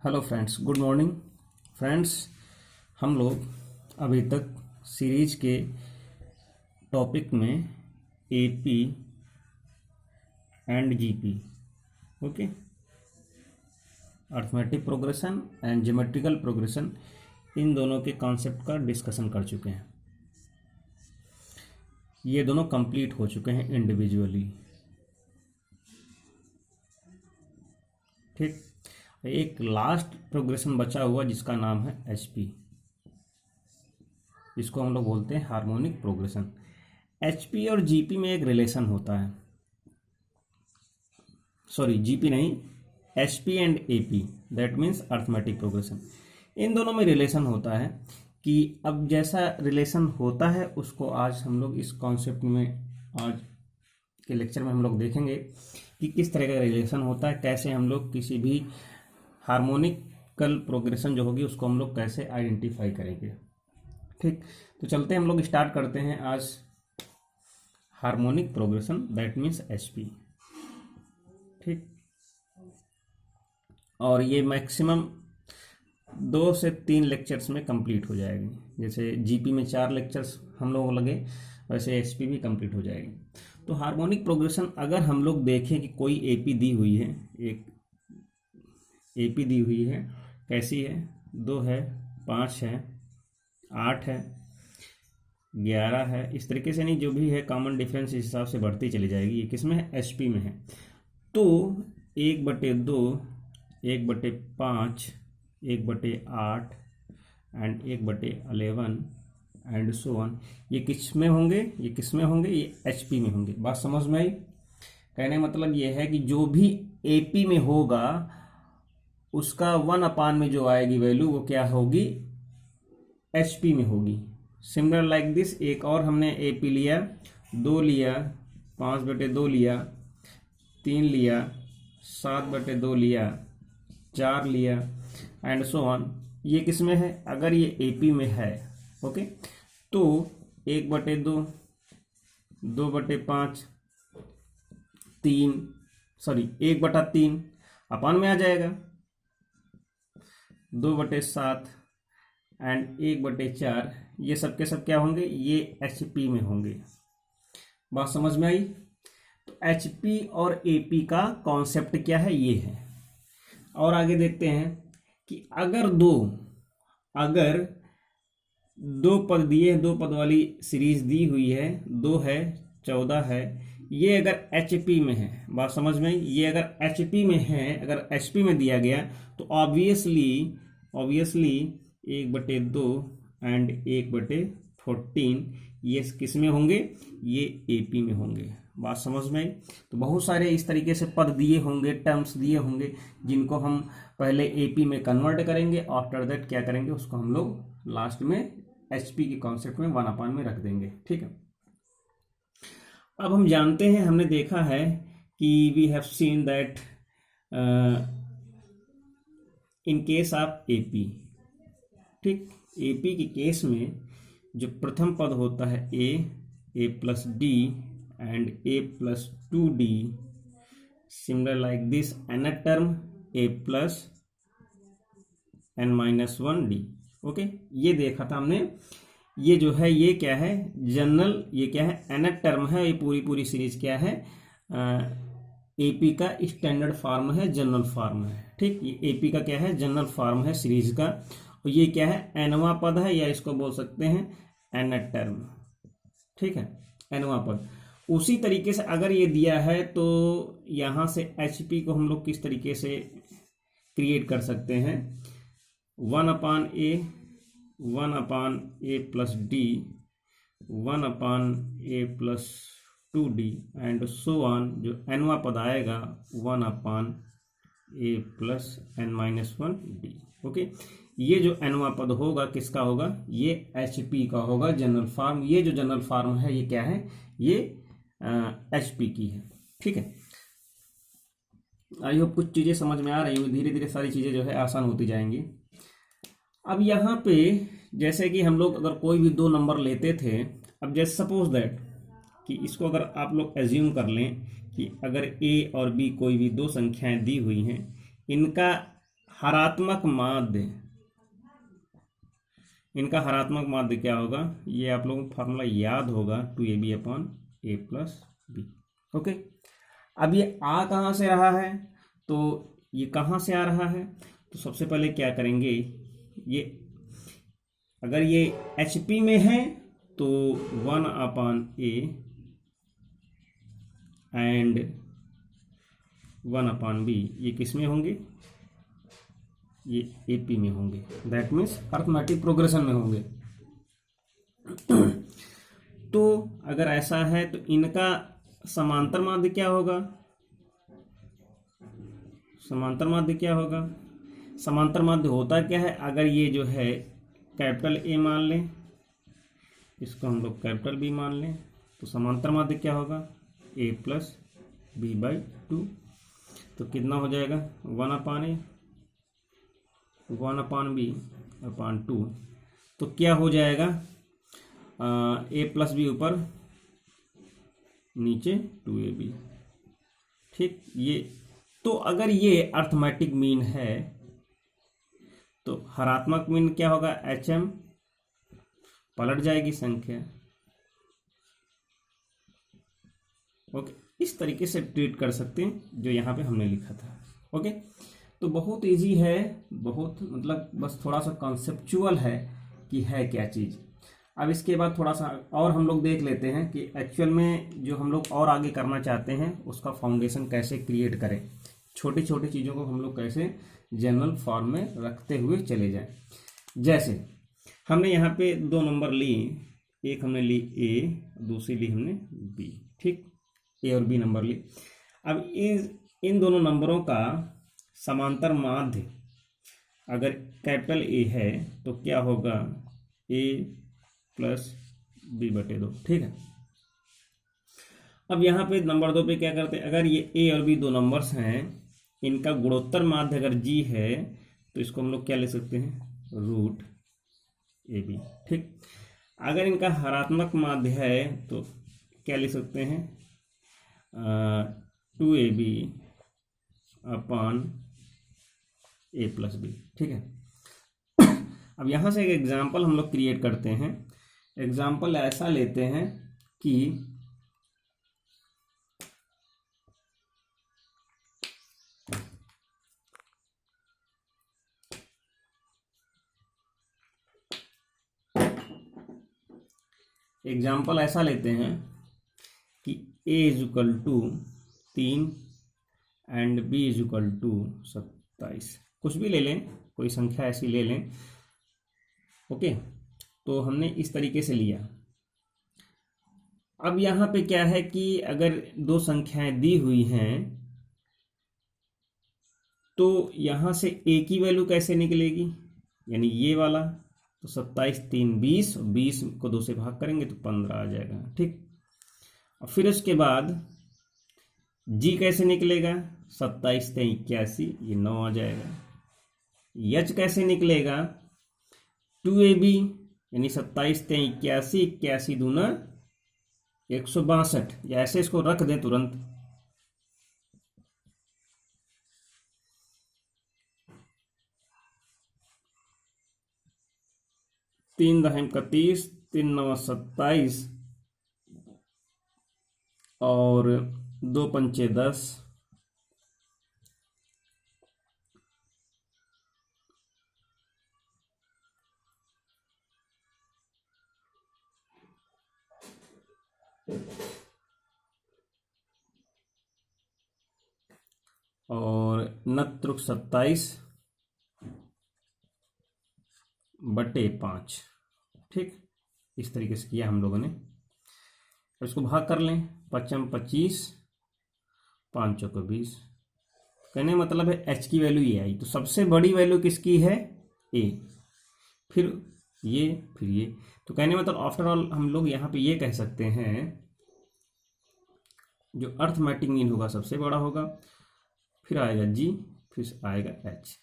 Hello friends, good morning friends. हम लोग अभी तक सीरीज के टॉपिक में AP and GP, okay, arithmetic progression and geometrical progression, इन दोनों के कॉन्सेप्ट का डिस्कशन कर चुके हैं। ये दोनों कंप्लीट हो चुके हैं इंडिविजुअली, ठीक। एक लास्ट प्रोग्रेशन बचा हुआ जिसका नाम है एचपी, जिसको हम लोग बोलते हैं हार्मोनिक प्रोग्रेशन। एचपी और जीपी में एक रिलेशन होता है, सॉरी जीपी नहीं, HP and AP, that means arithmetic progression. इन दोनों में रिलेशन होता है कि अब जैसा रिलेशन होता है उसको आज हम लोग इस कॉन्सेप्ट में, आज के लेक्चर में हम लोग देखेंगे कि किस तरह का रिलेशन होता है, कैसे हम लोग किसी भी हार्मोनिकल प्रोग्रेशन जो होगी उसको हम लोग कैसे आइडेंटिफाई करेंगे, ठीक। तो चलते हैं, हम लोग स्टार्ट करते हैं आज harmonic progression, that means HP, ठीक। और ये मैक्सिमम 2 से 3 लेक्चर्स में कंप्लीट हो जाएगी। जैसे जीपी में 4 लेक्चर्स हम लोग लगे, वैसे एचपी भी कंप्लीट हो जाएगी। तो हार्मोनिक प्रोग्रेशन अगर हम लोग देखें कि कोई एपी दी हुई है, एक एपी दी हुई है, कैसी है, 2 है, 5 है, 8 है, 11 है, इस तरीके से नहीं, जो भी है कॉमन डिफरेंस इस हिसाब से बढ़ती चली जाएगी। ये किस में है, एचपी में है। तो 1/2, 1/5, 1/8 एंड 1/11 एंड सो ऑन, ये किस में होंगे, ये किस में होंगे, ये एचपी में होंगे। बात समझ में आई? कहने मतलब ये है कि जो भी एपी में होगा उसका 1/, में जो आएगी वैल्यू वो क्या होगी, एचपी में होगी। सिमिलर लाइक दिस, एक और हमने एपी लिया, 2 लिया, 5/2 लिया, 3 लिया, 7/2 लिया, 4 लिया एंड सो ऑन। ये किस में है, अगर ये एपी में है, ओके, तो 1/2, 2/5, 1/3 अपान में आ जाएगा, 2/7 एंड 1/4, ये सब के सब क्या होंगे, ये एचपी में होंगे। बात समझ में आई? तो एचपी और एपी का कॉन्सेप्ट क्या है, ये है। और आगे देखते हैं कि अगर दो पद दिए, 2 पद वाली सीरीज दी हुई है, 2 है, 14 है, ये अगर एचपी में है, बात समझ में आई? ये अगर एचपी में है, अगर एचपी में दिया गया तो ऑब्वियसली 1/2 एंड 1/14 ये किस में होंगे, ये एपी में होंगे। बात समझ में आई? तो बहुत सारे इस तरीके से पद दिए होंगे, टर्म्स दिए होंगे, जिनको हम पहले एपी में कन्वर्ट करेंगे, आफ्टर दैट क्या करेंगे, उसको हम लोग लास्ट में एचपी के कॉन्सेप्ट में 1/, में रख देंगे, ठीक है। अब हम जानते हैं, हमने देखा है कि we have seen that in case of AP, ठीक, एपी के केस में जो प्रथम पद होता है a plus d and a+2d, similar like this nth term a plus n-1d, okay. ये देखा था हमने, ये जो है ये क्या है, जनरल, ये क्या है, nth टर्म है, ये पूरी सीरीज क्या है, एपी का स्टैंडर्ड फॉर्म है, जनरल फॉर्म है, ठीक। ये एपी का क्या है, जनरल फॉर्म है सीरीज का, और ये क्या है, nवां पद है, या इसको बोल सकते हैं nth टर्म, ठीक है, nवां पद। उसी तरीके से अगर ये दिया है तो यहां से एचपी को हम लोग किस तरीके से क्रिएट कर सकते हैं, 1/a, 1/a plus D, 1/a+2d and so on, जो nवां पद आएगा 1/a प्लस n-1d, ओके। ये जो nवां पद होगा किसका होगा, ये एचपी का होगा, जनरल फॉर्म। ये जो जनरल फॉर्म है ये क्या है, ये एचपी की है, ठीक है। आई होप कुछ चीजें समझ में आ रही होंगी, धीरे धीरे सारी चीजें जो है आसान होती जाएंगी। अब यहाँ पे जैसे कि हम लोग अगर कोई भी 2 नंबर लेते थे, अब जैसे सपोज दैट कि इसको अगर आप लोग एज्यूम कर लें कि अगर ए और बी कोई भी 2 संख्याएं दी हुई हैं, इनका हरात्मक माध्य, इनका हरात्मक माध्य क्या होगा, ये आप लोगों को फार्मूला याद होगा, 2ab upon a plus B. Okay, अब ये आ कहाँ से रहा है, तो ये कहाँ से आ रहा है, तो सबसे पहले क्या करेंगे, ये अगर ये HP में है तो 1 upon a and 1 upon b, ये किस में होंगे, ये AP में होंगे, दैट मीन्स अर्थमेटिक प्रोग्रेशन में होंगे। तो अगर ऐसा है तो इनका समांतर माध्य क्या होगा, समांतर माध्य क्या होगा, समांतर माध्य होता क्या है, अगर ये जो है कैपिटल A मान लें, इसको हम लोग कैपिटल B मान लें, तो समांतर माध्य क्या होगा, a प्लस बी बाई 2, तो कितना हो जाएगा 1 अपान a 1 अपान b अपान 2, तो क्या हो जाएगा a प्लस बी ऊपर नीचे 2ab। ठीक, ये तो अगर ये अर्थमेटिक मीन है तो हरात्मक मीन क्या होगा, HM, पलट जाएगी संख्या। ओके, इस तरीके से ट्रीट कर सकते हैं जो यहाँ पे हमने लिखा था। ओके, तो बहुत इजी है, बहुत मतलब बस थोड़ा सा कॉन्सेप्चुअल है कि है क्या चीज़। अब इसके बाद थोड़ा सा और हम लोग देख लेते हैं कि एक्चुअल में जो हम लोग और आगे करना चाहते हैं उसका फाउंडेशन कैसे क्रिएट करें, छोटी छोटी चीज़ों को हम लोग कैसे जनरल फॉर्म में रखते हुए चले जाएं। जैसे हमने यहाँ पे 2 नंबर ली, एक हमने ली A, दूसरी ली हमने B। ठीक, A और B नंबर ली। अब इन दोनों नंबरों का समांतर माध्य अगर कैपिटल A है तो क्या होगा, A प्लस B बटे 2। ठीक है, अब यहाँ पे नंबर 2 पे क्या करते हैं, अगर ये A और B 2 नंबर्स हैं, इनका गुणोत्तर माध्य अगर G है तो इसको हम लोग क्या ले सकते हैं, रूट AB। ठीक, अगर इनका हरात्मक माध्य है तो क्या ले सकते हैं, 2AB upon A plus B. ठीक है, अब यहाँ से एक एग्जाम्पल हम लोग क्रिएट करते हैं। एग्जाम्पल ऐसा लेते हैं कि एग्जाम्पल ऐसा लेते हैं कि a is equal to 3 and b is equal to 27, कुछ भी ले लें, कोई संख्या ऐसी ले लें। ओके, तो हमने इस तरीके से लिया। अब यहाँ पे क्या है कि अगर 2 संख्याएं दी हुई हैं तो यहाँ से a की वैल्यू कैसे निकलेगी, यानी ये वाला, तो 27 3 20, 20 को 2 से भाग करेंगे तो 15 आ जाएगा। ठीक, और फिर उसके बाद g कैसे निकलेगा, 27 3 81, ये 9 आ जाएगा। h कैसे निकलेगा, 2ab यानी 27 3 81, 81 दूना 162, या ऐसे इसको रख दें तुरंत, तीन 31, 3 9 27 और 2 पंचे 10, और नत्रुक 27 बटे 5। ठीक, इस तरीके से किया हम लोगों ने। तो इसको भाग कर लें, 5 25, 5 चौके 20। कहने मतलब है h की वैल्यू ये आई, तो सबसे बड़ी वैल्यू किसकी है, a, फिर ये, फिर ये। तो कहने मतलब आफ्टर ऑल हम लोग यहाँ पे ये कह सकते हैं जो अर्थमेटिक मीन होगा सबसे बड़ा होगा, फिर आएगा g, फिर आएगा h।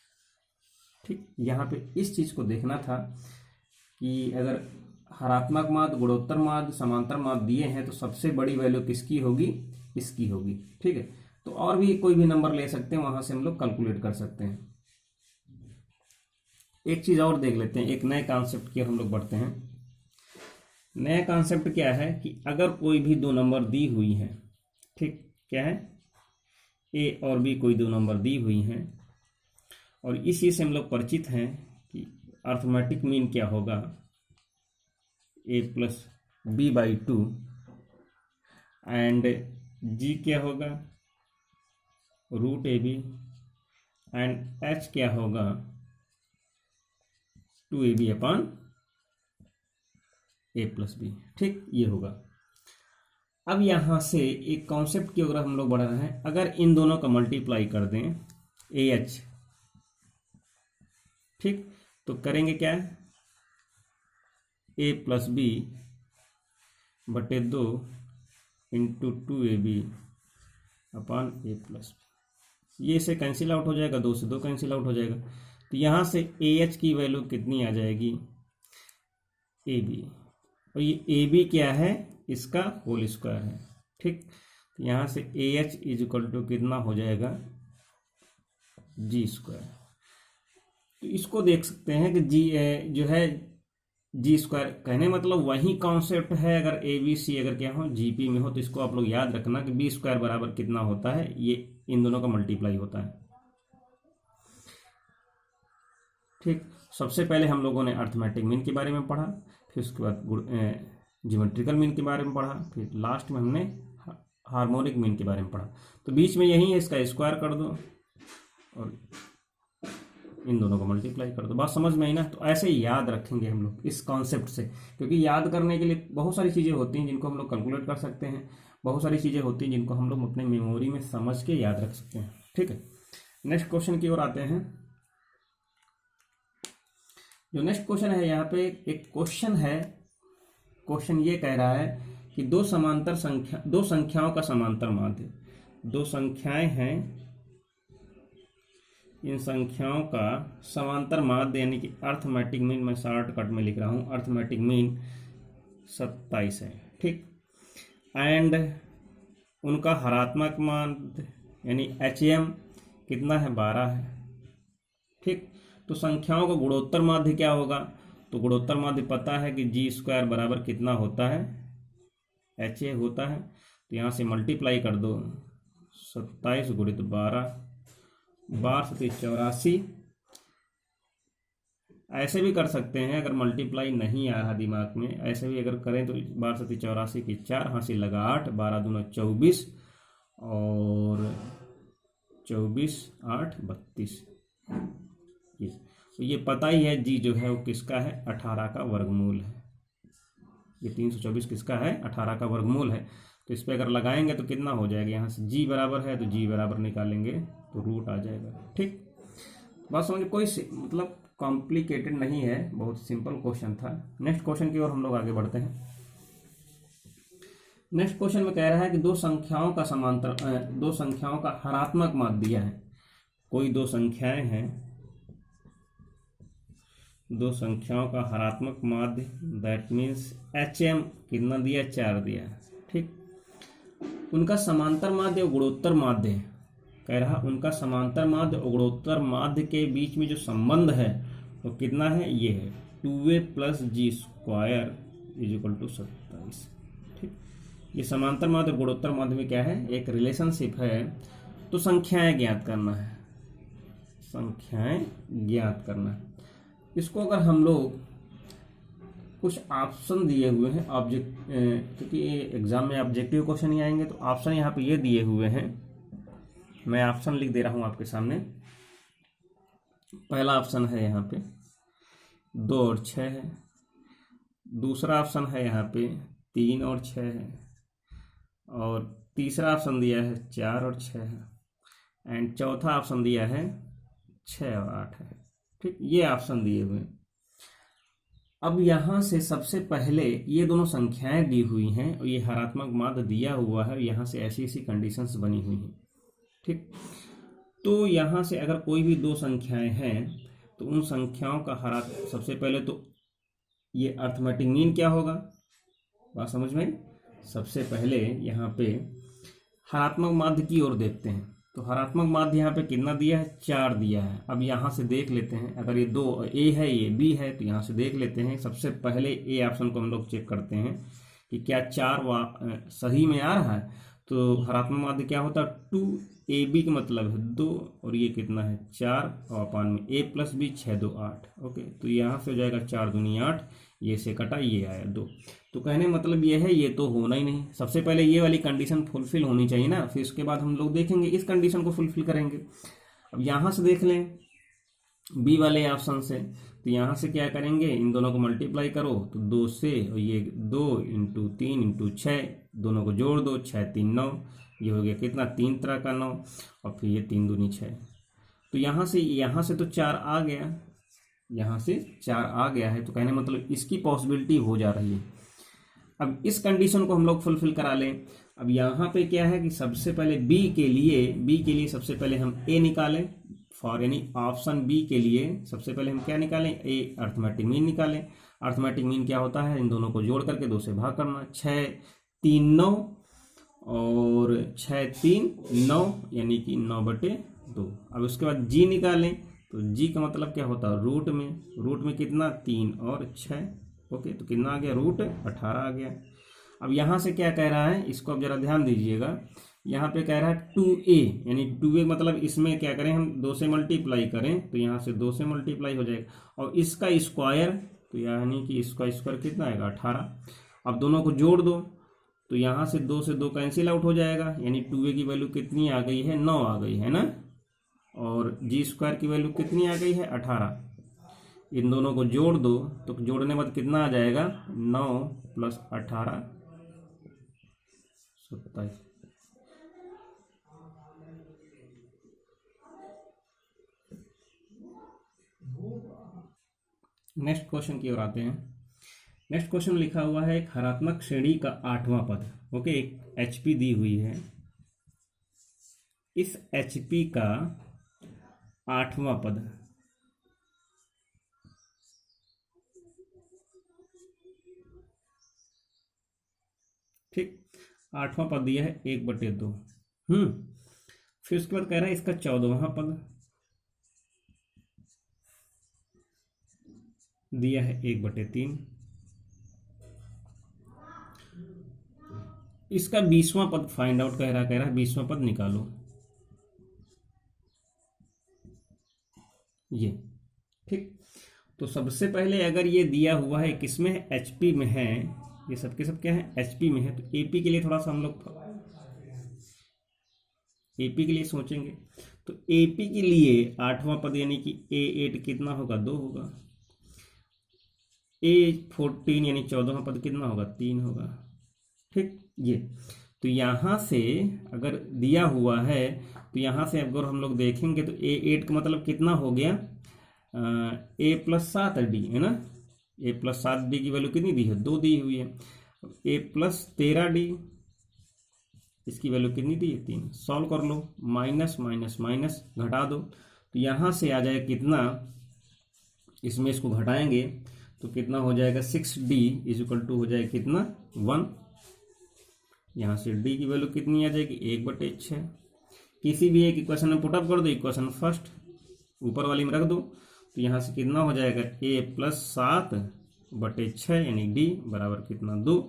ठीक, यहाँ पे इस चीज़ को देखना था कि अगर हरात्मक माध्य, गुणोत्तर माध्य, समांतर माध्य दिए हैं तो सबसे बड़ी वैल्यू किसकी होगी, इसकी होगी। ठीक है, तो और भी कोई भी नंबर ले सकते हैं, वहां से हम लोग कैलकुलेट कर सकते हैं। एक चीज़ और देख लेते हैं, एक नए कॉन्सेप्ट की हम लोग बढ़ते हैं। नया कॉन्सेप्ट क्या है कि अगर कोई भी दो नंबर दी हुई हैं, ठीक, क्या है, ए और बी कोई दो नंबर दी हुई हैं, और इस चीज़ से हम लोग परिचित हैं कि अर्थमेटिक मीन क्या होगा, a plus b by two, and G क्या होगा, root a b, and H क्या होगा, 2ab अपॉन ए प्लस बी। ठीक, ये होगा। अब यहां से एक कॉन्सेप्ट की अगर हम लोग बढ़ रहे हैं, अगर इन दोनों का मल्टीप्लाई कर दें ए एच, ठीक, तो करेंगे क्या, ए प्लस बी बटे 2 इंटू 2ab अपॉन ए प्लस बी। ये से कैंसिल आउट हो जाएगा, 2 से 2 कैंसिल आउट हो जाएगा, तो यहाँ से ए एच की वैल्यू कितनी आ जाएगी, ए बी, और ये ए बी क्या है, इसका होल स्क्वायर है। ठीक, तो यहाँ से A H is equal to कितना हो जाएगा, जी स्क्वायर। तो इसको देख सकते हैं कि जी जो है जी स्क्वायर, कहने मतलब वही कॉन्सेप्ट है। अगर ए बी सी अगर क्या हो जीपी में हो तो इसको आप लोग याद रखना कि बी स्क्वायर बराबर कितना होता है, ये इन दोनों का मल्टीप्लाई होता है। ठीक, सबसे पहले हम लोगों ने अर्थमेटिक मीन के बारे में पढ़ा, फिर उसके बाद ज्योमेट्रिकल मीन के बारे में पढ़ा, फिर लास्ट में हमने हार्मोनिक मीन के बारे में पढ़ा। तो बीच में यही है, इसका स्क्वायर कर दो और इन दोनों को मल्टीप्लाई कर दो। बात समझ में आई ना? तो ऐसे ही याद रखेंगे हम लोग इस कॉन्सेप्ट से, क्योंकि याद करने के लिए बहुत सारी चीज़ें होती हैं जिनको हम लोग कैलकुलेट कर सकते हैं, बहुत सारी चीज़ें होती हैं जिनको हम लोग अपने मेमोरी में समझ के याद रख सकते हैं। ठीक है, नेक्स्ट क्वेश्चन की ओर आते हैं। जो नेक्स्ट क्वेश्चन है, यहाँ पे एक क्वेश्चन है, क्वेश्चन ये कह रहा है कि दो संख्याओं का समांतर माध्य, दो संख्याएं हैं, इन संख्याओं का समांतर माध्य यानी कि अर्थमेटिक मीन, मैं शॉर्टकट में लिख रहा हूँ, अर्थमेटिक मीन 27 है। ठीक, एंड उनका हरात्मक माध्य यानी HM कितना है, 12 है। ठीक, तो संख्याओं का गुणोत्तर माध्य क्या होगा, तो गुणोत्तर माध्य पता है कि जी स्क्वायर बराबर कितना होता है, HA होता है। तो यहाँ से मल्टीप्लाई कर दो, 27 गुणित 12, 12 84। ऐसे भी कर सकते हैं, अगर मल्टीप्लाई नहीं आ रहा दिमाग में, ऐसे भी अगर करें तो 12 84 की 4 हासिल लगा 8, 12 दूना 24 और 24 8 32। तो ये पता ही है जी जो है वो किसका है, 18 का वर्गमूल है। ये 324 किसका है, 18 का वर्गमूल है। तो इस पर अगर लगाएंगे तो कितना हो जाएगा, यहाँ से जी बराबर है तो जी बराबर निकालेंगे तो रूट आ जाएगा। ठीक, बात समझ, कोई मतलब कॉम्प्लिकेटेड नहीं है, बहुत सिंपल क्वेश्चन था। नेक्स्ट क्वेश्चन की ओर हम लोग आगे बढ़ते हैं। नेक्स्ट क्वेश्चन में कह रहा है कि दो संख्याओं का समांतर, दो संख्याओं का हरात्मक माध्य दिया है। कोई दो संख्याएं हैं, दो संख्याओं का हरात्मक माध्य, दैट मीन्स HM कितना दिया, 4 दिया। ठीक, उनका समांतर माध्य और गुणोत्तर माध्य है, कह रहा उनका समांतर माध्य और गुणोत्तर माध्य के बीच में जो संबंध है वो तो कितना है, ये है 2a plus G square is equal to 27। ठीक, ये समांतर माध्य और गुणोत्तर माध्य में क्या है, एक रिलेशनशिप है। तो संख्याएं ज्ञात करना है, संख्याएं ज्ञात करना है। इसको अगर हम लोग कुछ ऑप्शन दिए हुए हैं, क्योंकि एग्जाम में ऑब्जेक्टिव क्वेश्चन ही आएंगे, तो ऑप्शन यहाँ पे ये दिए हुए हैं, मैं ऑप्शन लिख दे रहा हूँ आपके सामने। पहला ऑप्शन है यहाँ पे 2 और 6 है, दूसरा ऑप्शन है यहाँ पे 3 और 6 है, और तीसरा ऑप्शन दिया है 4 और 6 है, एंड चौथा ऑप्शन दिया है 6 और 8 है। ठीक, ये ऑप्शन दिए हुए हैं। अब यहाँ से सबसे पहले ये दोनों संख्याएं दी हुई हैं और ये हरात्मक माध्य दिया हुआ है, यहाँ से ऐसी ऐसी कंडीशंस बनी हुई हैं। ठीक, तो यहाँ से अगर कोई भी दो संख्याएं हैं तो उन संख्याओं का सबसे पहले तो ये अर्थमेटिक मीन क्या होगा, बात समझ में। सबसे पहले यहाँ पे हरात्मक माध्य की ओर देखते हैं। तो हरात्मक माध्य यहाँ पे कितना दिया है, 4 दिया है। अब यहाँ से देख लेते हैं, अगर ये 2 ए है ये बी है, तो यहाँ से देख लेते हैं। सबसे पहले ए ऑप्शन को हम लोग चेक करते हैं कि क्या 4 सही में आ रहा है। तो हरात्मक माध्य क्या होता है, 2ab का मतलब है 2, और ये कितना है 4, और अपान में a प्लस बी, 6 2 8। ओके, तो यहाँ से हो जाएगा 4 दूनी 8, ये से कटा, ये आया 2। तो कहने मतलब ये है, ये तो होना ही नहीं। सबसे पहले ये वाली कंडीशन फुलफिल होनी चाहिए ना, फिर उसके बाद हम लोग देखेंगे इस कंडीशन को फुलफिल करेंगे। अब यहाँ से देख लें बी वाले ऑप्शन से, तो यहाँ से क्या करेंगे, इन दोनों को मल्टीप्लाई करो तो 2 से, और ये 2 इंटू 3 इंटू 6, दोनों को जोड़ दो, 6 3 9, ये हो गया कितना 3 तरह का 9, और फिर ये 3 दूनी 6। तो यहाँ से तो 4 आ गया, यहाँ से 4 आ गया है, तो कहने मतलब इसकी पॉसिबिलिटी हो जा रही है। अब इस कंडीशन को हम लोग फुलफिल करा लें। अब यहाँ पे क्या है कि सबसे पहले बी के लिए सबसे पहले हम ए निकालें, फॉर यानी ऑप्शन बी के लिए सबसे पहले हम क्या निकालें, ए अर्थमेटिक मीन निकालें। अर्थमेटिक मीन क्या होता है, इन दोनों को जोड़ करके 2 से भाग करना, 6 3 9 और 6 3 9, यानी कि 9/2। अब उसके बाद जी निकालें, तो जी का मतलब क्या होता है, रूट में कितना 3 और 6। ओके, तो कितना आ गया, रूट 18 आ गया। अब यहाँ से क्या कह रहा है, इसको अब जरा ध्यान दीजिएगा। यहाँ पे कह रहा है 2a, यानी 2a मतलब इसमें क्या करें हम, 2 से मल्टीप्लाई करें, तो यहाँ से 2 से मल्टीप्लाई हो जाएगा, और इसका स्क्वायर, तो यानी कि इसका स्क्वायर कितना आएगा 18। अब दोनों को जोड़ दो, तो यहाँ से 2 से 2 कैंसिल आउट हो जाएगा, यानी 2a की वैल्यू कितनी आ गई है, 9 आ गई है ना, और जी स्क्वायर की वैल्यू कितनी आ गई है 18। इन दोनों को जोड़ दो, तो जोड़ने बाद कितना आ जाएगा, 9 + 18 27। नेक्स्ट क्वेश्चन की ओर आते हैं। नेक्स्ट क्वेश्चन लिखा हुआ है, एक हरात्मक श्रेणी का 8वां पद। ओके, एक एचपी दी हुई है, इस एचपी का 8वां पद, ठीक, 8वां पद दिया है 1/2। फिर उसके बाद कह रहा है इसका 14वां पद दिया है 1/3। इसका 20वां पद फाइंड आउट कह रहा है 20वां पद निकालो, ये ठीक। तो सबसे पहले अगर ये दिया हुआ है किसमें है, एचपी में है, ये सब के सब क्या है, एचपी में है, तो एपी के लिए थोड़ा सा हम लोग एपी के लिए सोचेंगे। तो एपी के लिए 8वां पद यानी कि A8 कितना होगा, 2 होगा। A14 यानी 14वां पद कितना होगा, 3 होगा, ठीक। ये तो यहाँ से अगर दिया हुआ है, तो यहाँ से अगर हम लोग देखेंगे तो A8 का मतलब कितना हो गया, A + 7D है ना, A + 7D की वैल्यू कितनी दी है, 2 दी हुई है। A + 13D, इसकी वैल्यू कितनी दी है, 3। सॉल्व कर लो, माइनस माइनस माइनस घटा दो, तो यहाँ से आ जाए कितना, इसमें इसको घटाएंगे तो कितना हो जाएगा, 6D = हो जाएगा कितना, 1। यहाँ से D की वैल्यू कितनी आ जाएगी, 1/6। किसी भी एक इक्वेशन में पुटअप कर दो, इक्वेशन फर्स्ट ऊपर वाली में रख दो, तो यहाँ से कितना हो जाएगा, A + 7/6 यानी D बराबर कितना, 2।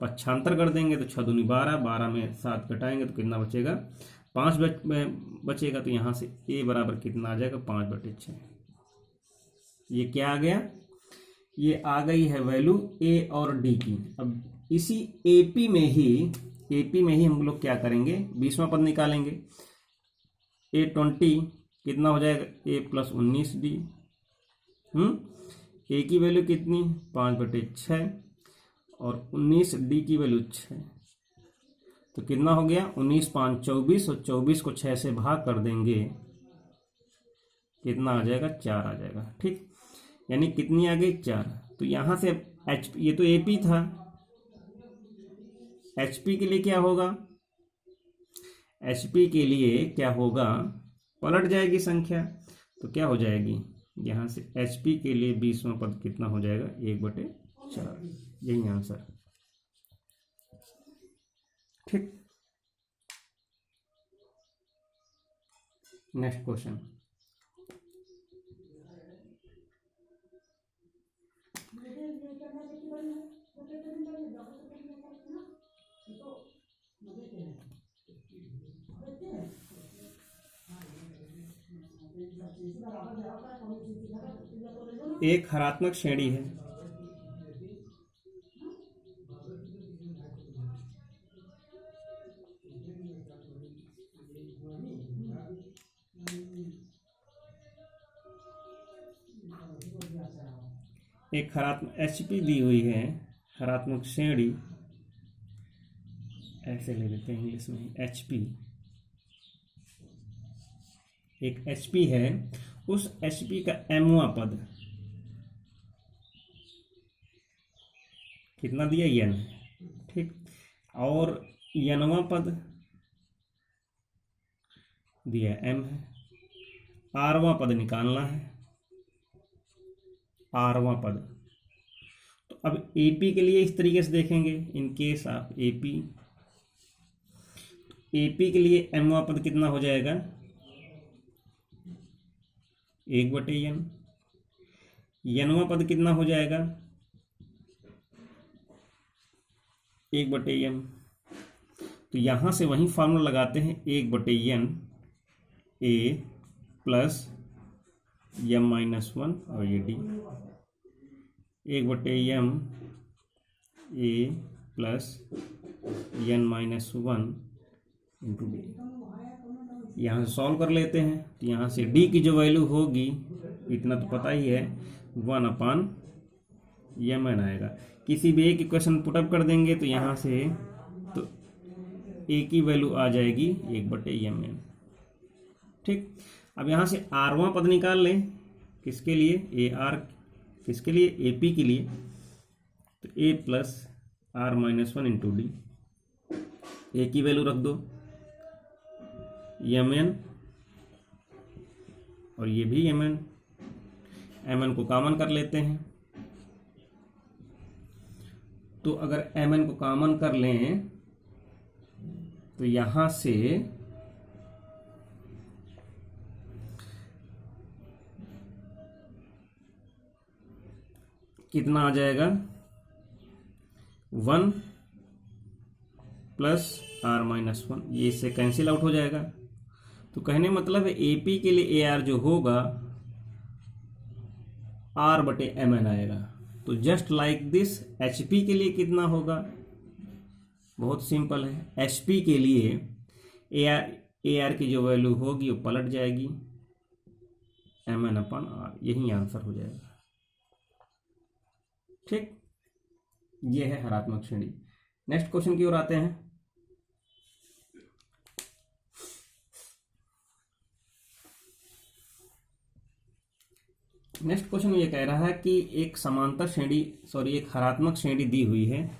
पक्षांतर कर देंगे तो 6 दूनी 12, 12 में 7 घटाएंगे तो कितना बचेगा, 5 बचेगा। तो यहाँ से A बराबर कितना आ जाएगा, 5/6। ये क्या आ गया, ये आ गई है वैल्यू A और D की। अब इसी एपी में ही हम लोग क्या करेंगे, 20वां पद निकालेंगे। A20 कितना हो जाएगा, A + 19D। A की वैल्यू कितनी, 5/6, और 19D की वैल्यू 6, तो कितना हो गया, 19 5 24, और 24 को 6 से भाग कर देंगे, कितना आ जाएगा, 4 आ जाएगा, ठीक। यानी कितनी आ गई, 4। तो यहां से ये तो एपी था, एचपी के लिए क्या होगा, एचपी के लिए क्या होगा, पलट जाएगी संख्या, तो क्या हो जाएगी, यहां से एचपी के लिए 20वां पद कितना हो जाएगा, 1/4। यही आंसर, ठीक। Next question. एक हरात्मक श्रेणी है एक हरात्मक HP दी हुई है, हरात्मक श्रेणी, ऐसे ले लेते हैं इंग्लिश में HP। एक HP है, उस HP का mवां पद कितना दिया, n, ठीक, और nवां पद दिया m है, rवां पद निकालना है, rवां पद। तो अब AP के लिए इस तरीके से देखेंगे, इन केस आप AP के लिए mवां पद कितना हो जाएगा, 1/n, nवां पद कितना हो जाएगा, 1/m। तो यहां से वही फार्मूला लगाते हैं, 1/n a प्लस m-1 और ये d, 1/m a plus n-1 into D. यहाँ से सॉल्व कर लेते हैं, तो यहाँ से d की जो वैल्यू होगी इतना तो पता ही है, 1/mn आएगा। किसी भी एक इक्वेशन पुटअप कर देंगे तो यहाँ से तो a की वैल्यू आ जाएगी 1/mn, ठीक। अब यहाँ से rवां पद निकाल लें, किसके लिए, AR, किसके लिए, AP के लिए, तो a plus r-1 into D, a की वैल्यू रख दो mn और ये भी mn को कॉमन कर लेते हैं। तो अगर mn को कॉमन कर लें तो यहां से कितना आ जाएगा, 1 प्लस r-1, ये इससे कैंसिल आउट हो जाएगा। तो कहने मतलब है AP के लिए AR जो होगा r/mn आएगा। तो जस्ट लाइक दिस HP के लिए कितना होगा, बहुत सिंपल है, HP के लिए AR की जो वैल्यू होगी वो पलट जाएगी, mn/r, यही आंसर हो जाएगा, ठीक। ये है हरात्मक श्रेणी। नेक्स्ट क्वेश्चन की ओर आते हैं। नेक्स्ट क्वेश्चन ये कह रहा है कि एक समांतर श्रेणी, एक हरात्मक श्रेणी दी हुई है,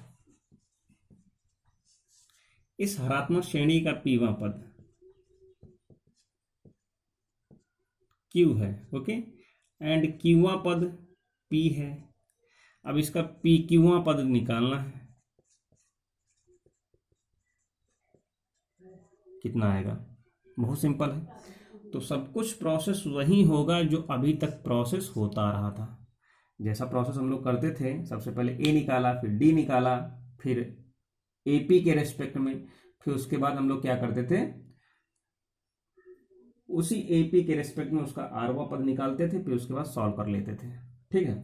इस हरात्मक श्रेणी का पीवां पद Q है, ओके, एंड क्यूवां पद P है। अब इसका PQवां पद निकालना है, कितना आएगा, बहुत सिंपल है। तो सब कुछ प्रोसेस वही होगा जो अभी तक प्रोसेस होता रहा था। जैसा प्रोसेस हम लोग करते थे, सबसे पहले A निकाला, फिर D निकाला, फिर AP के रेस्पेक्ट में, फिर उसके बाद हम लोग क्या करते थे, उसी AP के रेस्पेक्ट में उसका rवां पद निकालते थे, फिर उसके बाद सॉल्व कर लेते थे, ठीक है।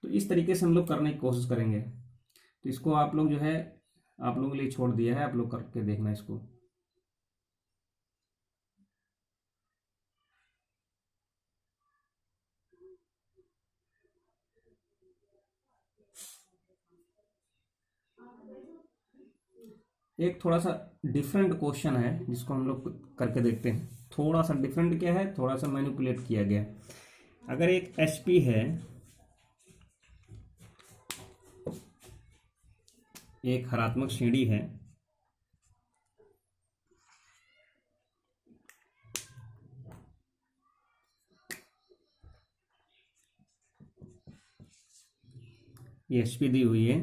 तो इस तरीके से हम लोग करने की कोशिश करेंगे। तो इसको आप लोग जो है, आप लोगों के लिए छोड़ दिया है, आप लोग करके देखना इसको। एक थोड़ा सा डिफरेंट क्वेश्चन है जिसको हम लोग करके देखते हैं। थोड़ा सा डिफरेंट क्या है, थोड़ा सा मैनिपुलेट किया गया। अगर एक HP है, एक हरात्मक श्रेणी है, ये HP दी हुई है,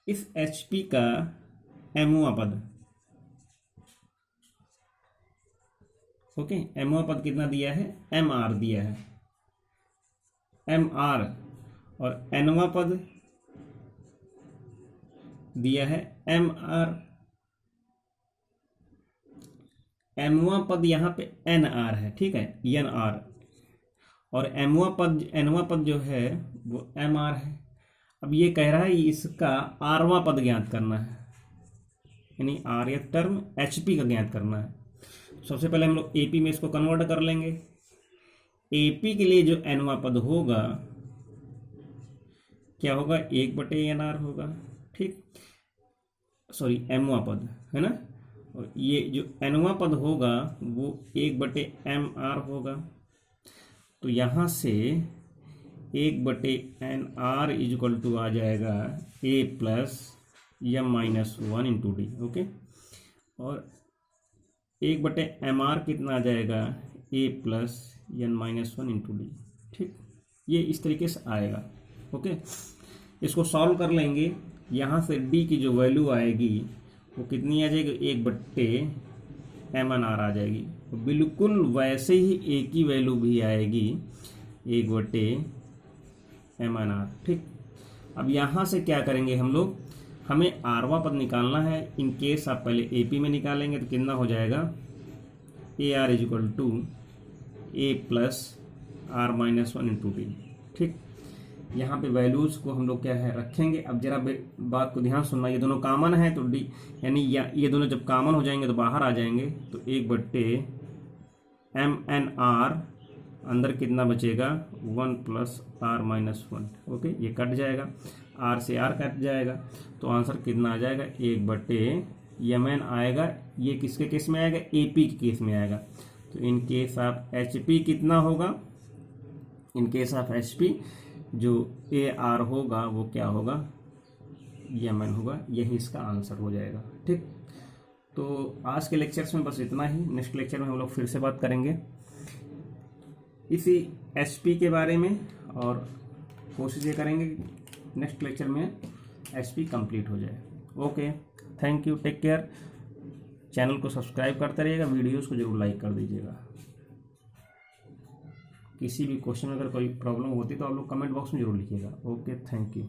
इस HP का mवां पद, ओके, mवां पद कितना दिया है, mr दिया है, mr, और nवां पद दिया है mr, mवां पद यहाँ पे nr है, ठीक है, nr, और nवां पद जो है वो mr है। अब ये कह रहा है इसका rवां पद ज्ञात करना है, यानी rth टर्म HP का ज्ञात करना है। सबसे पहले हम लोग AP में इसको कन्वर्ट कर लेंगे। AP के लिए जो nवां पद होगा क्या होगा, 1/nr होगा, ठीक, सॉरी mवां पद है ना, और ये जो nवां पद होगा वो 1/mr होगा। तो यहाँ से 1/nr इजक्वल टू आ जाएगा a plus m-1 into D, okay, और 1/mr कितना आ जाएगा, a plus n-1 into D, ठीक, ये इस तरीके से आएगा, ओके। इसको सॉल्व कर लेंगे, यहाँ से d की जो वैल्यू आएगी वो कितनी आ जाएगी, 1/mnr आ जाएगी। तो बिल्कुल वैसे ही a की वैल्यू भी आएगी 1/mnr, ठीक। अब यहाँ से क्या करेंगे हम लोग, हमें rवां पद निकालना है। इन केस आप पहले AP में निकालेंगे तो कितना हो जाएगा, AR is equal to a plus r-1 into D, ठीक। यहाँ पे वैल्यूज़ को हम लोग क्या है रखेंगे। अब जरा बात को ध्यान सुनना, ये दोनों कॉमन है तो d, यानी ये दोनों जब कॉमन हो जाएंगे तो बाहर आ जाएंगे, तो 1/mnr, अंदर कितना बचेगा, 1 प्लस r-1, ओके, ये कट जाएगा, r से r कट जाएगा, तो आंसर कितना आ जाएगा, 1/mn आएगा। ये किसके केस में आएगा, AP के केस में आएगा। तो इन केस ऑफ HP कितना होगा, इन केस ऑफ HP जो AR होगा वो क्या होगा, mn होगा, यही इसका आंसर हो जाएगा, ठीक। तो आज के लेक्चर्स में बस इतना ही। नेक्स्ट लेक्चर में हम लोग फिर से बात करेंगे इसी HP के बारे में, और कोशिश ये करेंगे नेक्स्ट लेक्चर में HP कंप्लीट हो जाए। Okay, thank you, take care. Channel को सब्सक्राइब करते रहिएगा, वीडियोस को जरूर लाइक कर दीजिएगा। किसी भी क्वेश्चन में अगर कोई प्रॉब्लम होती तो आप लोग कमेंट बॉक्स में जरूर लिखिएगा। Okay, thank you.